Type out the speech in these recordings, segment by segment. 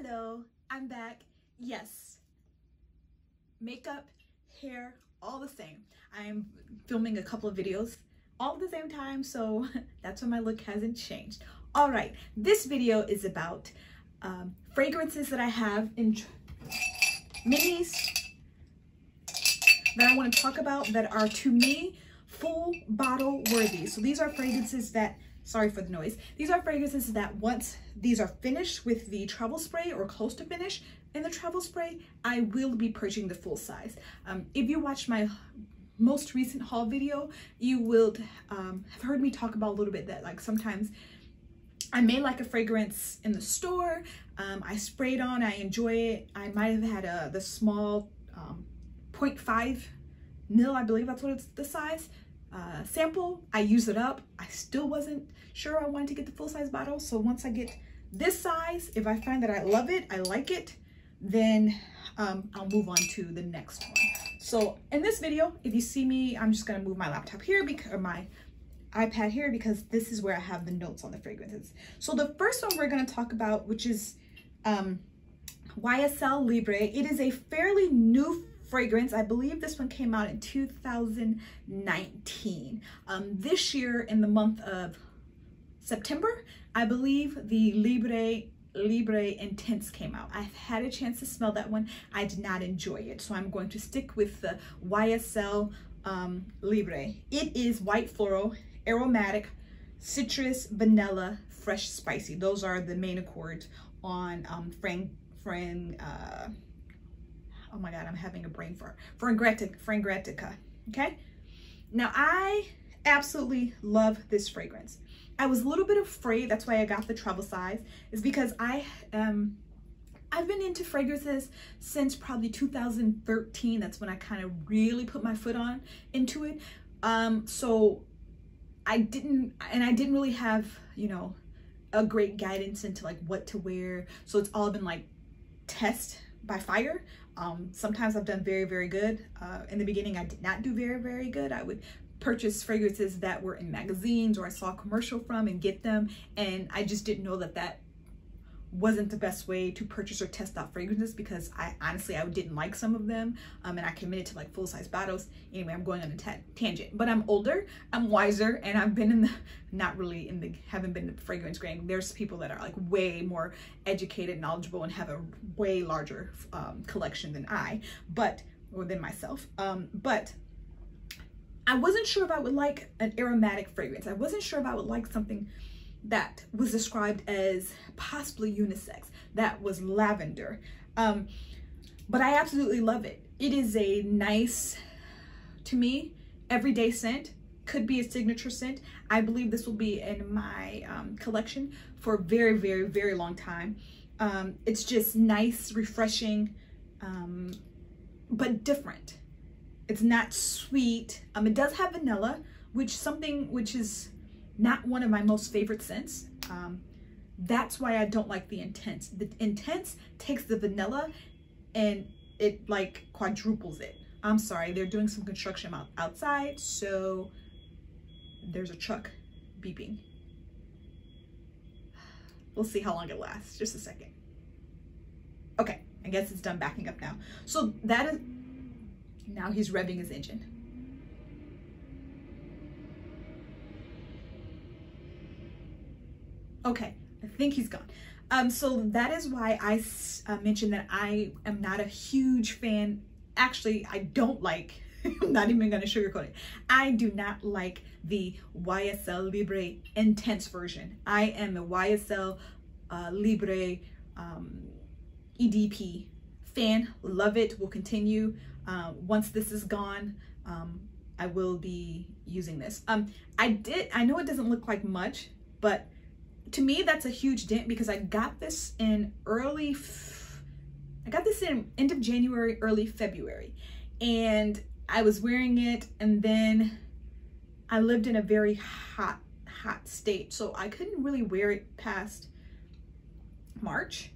Hello, I'm back. Yes, makeup, hair, all the same. I am filming a couple of videos all at the same time, so that's why my look hasn't changed. All right, this video is about fragrances that I have in minis that I want to talk about that are, to me, full bottle worthy. So these are fragrances that, sorry for the noise, these are fragrances that once these are finished with the travel spray or close to finish in the travel spray, I will be purchasing the full size. If you watched my most recent haul video, you will have heard me talk about a little bit that like sometimes I may like a fragrance in the store, I sprayed on, I enjoy it, I might have had the small 0.5 mil, I believe that's what it's the size, sample, I use it up, I still wasn't sure I wanted to get the full size bottle. So once I get this size, if I find that I love it, I like it, then I'll move on to the next one. So in this video, if you see me, I'm just gonna move my laptop here because, or my iPad here, because this is where I have the notes on the fragrances. So the first one we're gonna talk about, which is YSL Libre. It is a fairly new fragrance. I believe this one came out in 2019. This year in the month of September, I believe the Libre Intense came out. I've had a chance to smell that one. I did not enjoy it, so I'm going to stick with the YSL Libre. It is white floral, aromatic, citrus, vanilla, fresh, spicy. Those are the main accords on oh my god, I'm having a brain fart. Frangretica, okay? Now I absolutely love this fragrance. I was a little bit afraid, that's why I got the travel size, is because I've been into fragrances since probably 2013. That's when I kind of really put my foot into it. So I didn't really have, you know, a great guidance into like what to wear. So it's all been like test by fire. Sometimes I've done very, very good. In the beginning, I did not do very, very good. I would purchase fragrances that were in magazines or I saw a commercial from and get them. And I just didn't know that that wasn't the best way to purchase or test out fragrances, because I didn't like some of them. And I committed to like full-size bottles. Anyway, I'm going on a tangent, but I'm older, I'm wiser, and I've been in the, haven't been in the fragrance game. There's people that are like way more educated, knowledgeable, and have a way larger collection than or than myself. But I wasn't sure if I would like an aromatic fragrance. I wasn't sure if I would like something that was described as possibly unisex, that was lavender. But I absolutely love it. It is a nice, to me, everyday scent. Could be a signature scent. I believe this will be in my collection for a very, very, very long time. It's just nice, refreshing, but different. It's not sweet. It does have vanilla, which is not one of my most favorite scents. That's why I don't like the Intense. The Intense takes the vanilla and it like quadruples it. I'm sorry, they're doing some construction outside, so there's a truck beeping. We'll see how long it lasts. Just a second. Okay, I guess it's done backing up now. So that is, now he's revving his engine. Okay, I think he's gone. So that is why I mentioned that I am not a huge fan. Actually, I don't like, I'm not even gonna sugarcoat it. I do not like the YSL Libre Intense version. I am a YSL Libre EDP fan, love it, will continue. Once this is gone, I will be using this. I know it doesn't look like much, but to me, that's a huge dent, because I got this in end of January, early February, and I was wearing it, and then I lived in a very hot state, so I couldn't really wear it past March,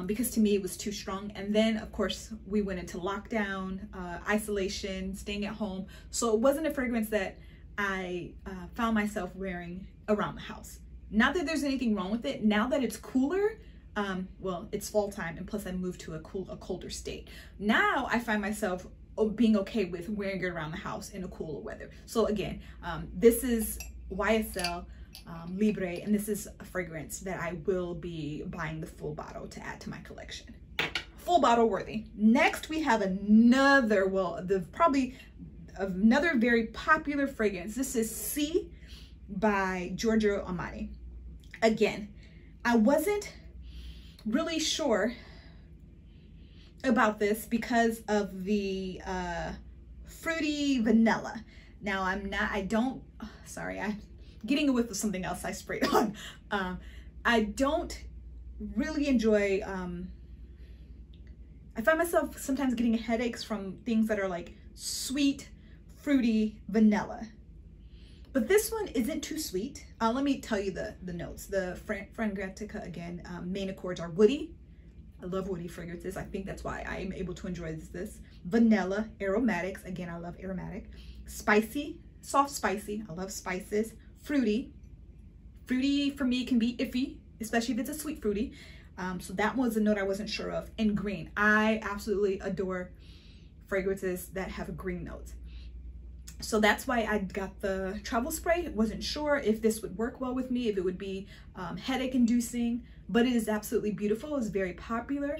because to me it was too strong. And then of course we went into lockdown, isolation, staying at home, so it wasn't a fragrance that I found myself wearing around the house. Not that there's anything wrong with it. Now that it's cooler, Well, it's fall time, and plus I moved to a colder state. Now I find myself being okay with wearing it around the house in a cooler weather. So again, this is YSL Libre, and this is a fragrance that I will be buying the full bottle to add to my collection. Full bottle worthy. Next we have another, well, probably another very popular fragrance. This is Si by Giorgio Armani. Again, I wasn't really sure about this because of the fruity vanilla. Now I'm getting away with something else I sprayed on. I don't really enjoy, I find myself sometimes getting headaches from things that are like sweet, fruity vanilla. But this one isn't too sweet. Let me tell you the notes. The Frangrantica, again, main accords are woody. I love woody fragrances. I think that's why I am able to enjoy this. Vanilla, aromatics. Again, I love aromatic. Spicy, soft spicy. I love spices. Fruity. Fruity for me can be iffy, especially if it's a sweet fruity. So that was a note I wasn't sure of. And green. I absolutely adore fragrances that have a green note. So that's why I got the travel spray. Wasn't sure if this would work well with me, if it would be headache inducing, but it is absolutely beautiful. It's very popular.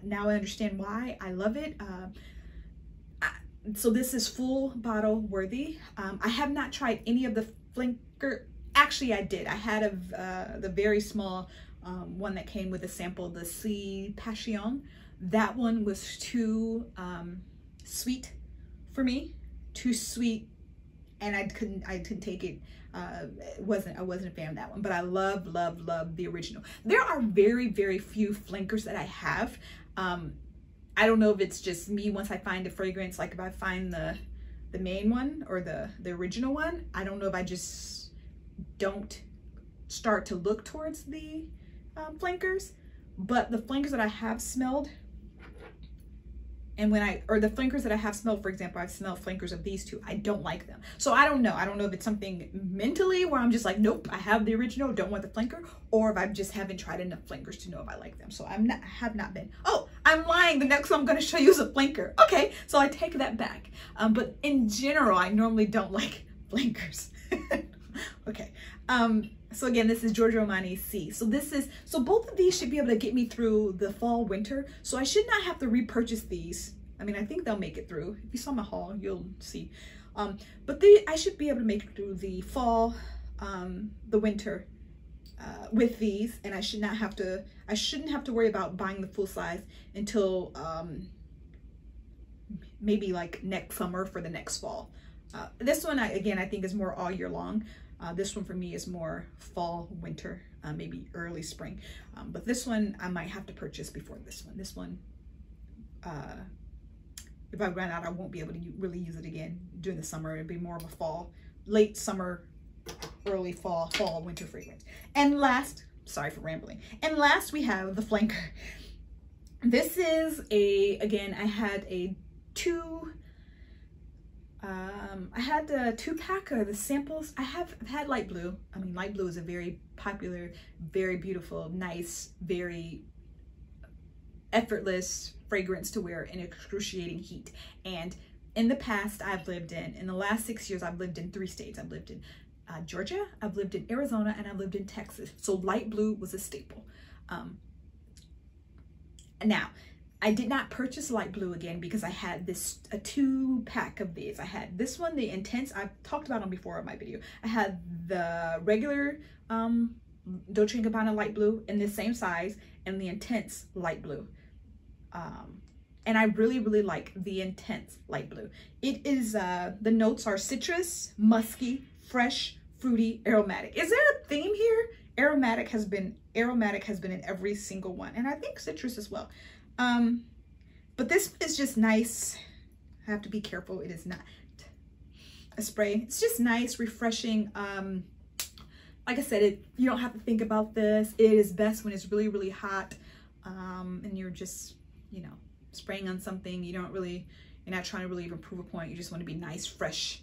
Now I understand why. I love it. So this is full bottle worthy. I have not tried any of the flanker. Actually, I did. I had the very small one that came with a sample, the Si Passion. That one was too sweet for me. Too sweet, and I couldn't take it. I wasn't a fan of that one, but I love the original. There are very few flankers that I have. I don't know if it's just me. Once I find a fragrance, like if I find the main one or the original one, I don't know if I just don't start to look towards the flankers. But the flankers that I have smelled, and the flankers that I have smelled, for example, I've smelled flankers of these two. I don't like them. So I don't know. I don't know if it's something mentally where I'm just like, nope, I have the original, don't want the flanker, or if I just haven't tried enough flankers to know if I like them. So I have not been. Oh, I'm lying. The next one I'm going to show you is a flanker. Okay, so I take that back. But in general, I normally don't like flankers. Okay. So again, this is Giorgio Armani Si. So both of these should be able to get me through the fall, winter. So I should not have to repurchase these. I mean, I think they'll make it through. If you saw my haul, you'll see. But I should be able to make it through the fall, the winter with these, and I shouldn't have to worry about buying the full size until maybe like next summer for the next fall. This one, again, I think is more all year long. This one for me is more fall, winter, maybe early spring. But this one I might have to purchase before this one. This one, if I run out, I won't be able to really use it again during the summer. It'd be more of a fall, late summer, early fall, winter fragrance. And last, sorry for rambling. And last we have the flanker. This is again, I had a two-pack of the samples. I've had light blue. I mean, light blue is a very popular, very beautiful, nice, very effortless fragrance to wear in excruciating heat. And in the past, in the last 6 years, I've lived in 3 states. I've lived in Georgia, I've lived in Arizona, and I've lived in Texas. So light blue was a staple. Now, I did not purchase light blue again because I had a 2-pack of these. I had this one, the Intense. I've talked about them before in my video. I had the regular Dolce & Gabbana light blue in the same size, and the Intense light blue. And I really like the Intense light blue. It is, the notes are citrus, musky, fresh, fruity, aromatic. Is there a theme here? Aromatic has been in every single one, and I think citrus as well. But this is just nice. I have to be careful. It is not a spray. It's just nice, refreshing. Like I said, you don't have to think about this. It is best when it's really hot, and you're just, spraying on something. You're not trying to really even prove a point. You just want to be nice, fresh,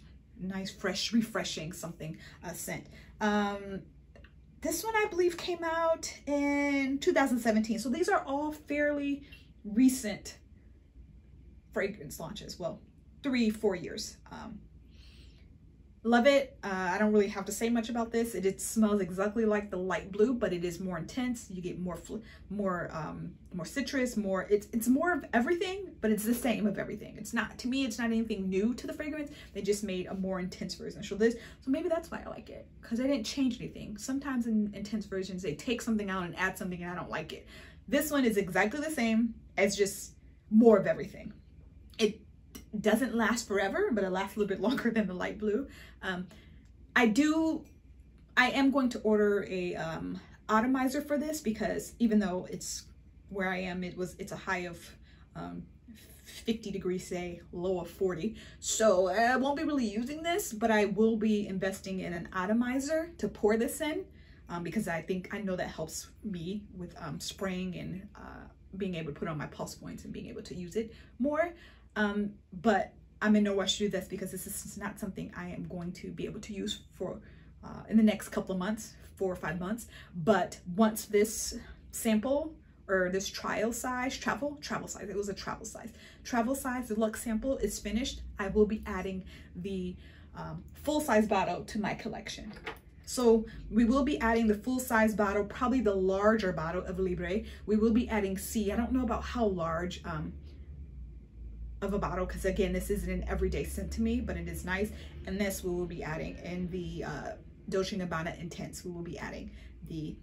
refreshing something scent. This one I believe came out in 2017. So these are all fairly recent fragrance launches. Well, 3-4 years. Love it. I don't really have to say much about this. It smells exactly like the light blue, but it is more intense. You get more citrus, more. It's more of everything, but it's the same of everything. It's not, to me, it's not anything new to the fragrance. They just made a more intense version. So maybe that's why I like it, because they didn't change anything. Sometimes in intense versions, they take something out and add something, and I don't like it. This one is exactly the same as just more of everything. It doesn't last forever, but it lasts a little bit longer than the light blue. I am going to order a atomizer for this, because even though it's where I am, it's a high of 50 degrees, say low of 40. So I won't be really using this, but I will be investing in an atomizer to pour this in, because I know that helps me with spraying and being able to put on my pulse points and being able to use it more. But I'm in no rush to do this, because this is not something I am going to be able to use for in the next couple of months, 4 or 5 months. But once this sample, or this travel size, it was a travel size deluxe sample is finished, I will be adding the full-size bottle to my collection. So we will be adding the full-size bottle, probably the larger bottle of Libre. We will be adding C. I don't know about how large of a bottle, because again, this isn't an everyday scent to me, but it is nice. And this we will be adding in the Dolce & Gabbana Intense. We will be adding the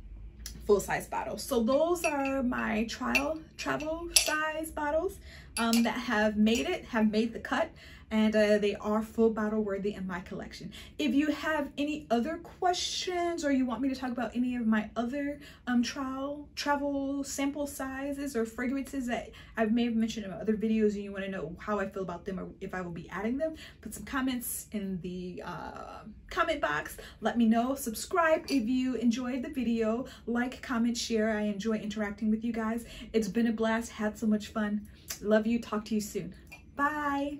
full-size bottle. So those are my travel size bottles that have made the cut, and they are full bottle worthy in my collection. If you have any other questions, or you want me to talk about any of my other travel sample sizes or fragrances that I may have mentioned in my other videos, and you want to know how I feel about them or if I will be adding them, put some comments in the comment box. Let me know. Subscribe if you enjoyed the video. Like, comment, share. I enjoy interacting with you guys. It's been a blast. Had so much fun. Love you. Talk to you soon. Bye.